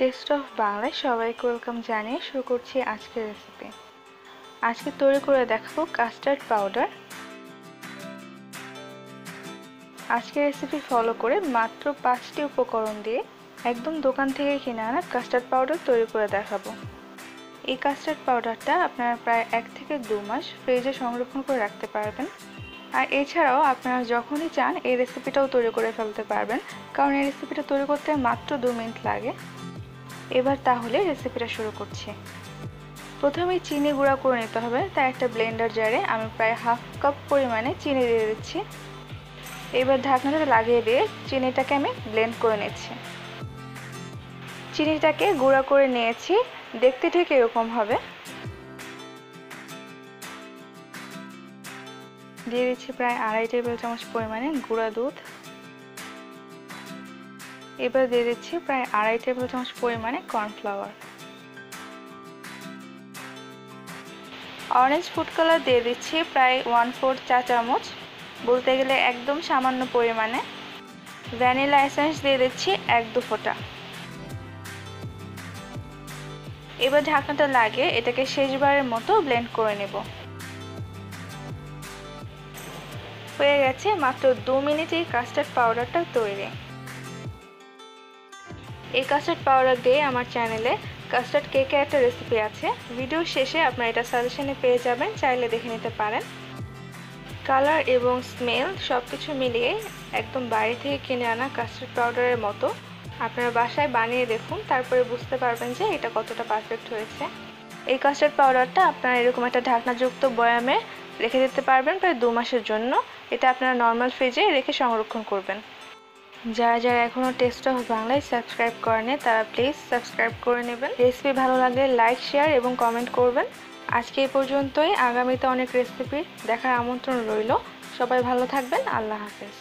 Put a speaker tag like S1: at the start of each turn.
S1: Test of বাংলায় সবাইকে welcome জানিয়ে শুরু করছি আজকের রেসিপি। আজকে তৈরি করে দেখাবো কাস্টার্ড পাউডার। আজকের রেসিপি ফলো করে মাত্র 5টি উপকরণ দিয়ে একদম দোকান থেকে কিনে আনা কাস্টার্ড পাউডার তৈরি করে দেখাবো। এই কাস্টার্ড পাউডারটা আপনারা প্রায় 1 থেকে 2 মাস ফ্রিজে সংরক্ষণ করে রাখতে পারবেন। আর এছাড়াও আপনারা যখনই চান এই রেসিপিটাও তৈরি করে ফেলতে পারবেন, কারণ এই রেসিপিটা তৈরি করতে মাত্র 2 মিনিট লাগে। এবার তাহলে রেসিপিটা শুরু করছি। প্রথমে চিনি গুঁড়া করে নিতে হবে, তাই একটা ব্লেন্ডার জারে আমি প্রায় হাফ কাপ পরিমাণে চিনি দিয়ে দিচ্ছি। এবার ঢাকনাটা লাগিয়ে দিয়ে চিনিটাকে আমি ব্লেন্ড করে নিচ্ছি। চিনিটাকে গুঁড়া করে নিয়েছি, দেখতে ঠিক এরকম হবে। দিয়ে দিচ্ছি প্রায় 2.5 টেবিল চামচ পরিমাণে গুঁড়া দুধ। এবার দিয়ে দিচ্ছি প্রায় 2.5 টেবিল চামচ পরিমাণে কর্নফ্লাওয়ার। অরেঞ্জ ফুড কালার দিয়ে দিচ্ছি প্রায় 1/4 চা চামচ, বলতে গেলে একদম সামান্য পরিমাণে। ভ্যানিলা এসেন্স দিয়ে দিচ্ছি 1-2 ফোঁটা। এবার ঢাকনাটা লাগিয়ে এটাকে শেষবারের মতো ব্লেন্ড করে নেব। হয়ে গেছে মাত্র 2 মিনিটেই কাস্টার্ড পাউডারটা তৈরি। এই কাস্টার্ড পাউডার দিয়ে আমার চ্যানেলে কাস্টার্ড কেকের একটা রেসিপি আছে, ভিডিও শেষে আপনারা এটা সাজেশনে পেয়ে যাবেন, চাইলে দেখে নিতে পারেন। কালার এবং স্মেল সব কিছু মিলিয়ে একদম বাইরে থেকে কিনে আনা কাস্টার্ড পাউডারের মতো। আপনারা বাসায় বানিয়ে দেখুন, তারপরে বুঝতে পারবেন যে এটা কতটা পারফেক্ট হয়েছে। এই কাস্টার্ড পাউডারটা আপনারা এরকম একটা ঢাকনাযুক্ত বয়ামে রেখে দিতে পারবেন প্রায় 2 মাসের জন্য। এটা আপনারা নর্মাল ফ্রিজে রেখে সংরক্ষণ করবেন। যারা যারা এখনও টেস্ট অফ বাংলায় সাবস্ক্রাইব করেনি তারা প্লিজ সাবস্ক্রাইব করে নেবেন। রেসিপি ভালো লাগলে লাইক, শেয়ার এবং কমেন্ট করবেন। আজকে এই পর্যন্তই, আগামীতে অনেক রেসিপি দেখার আমন্ত্রণ রইল। সবাই ভালো থাকবেন, আল্লাহ হাফেজ।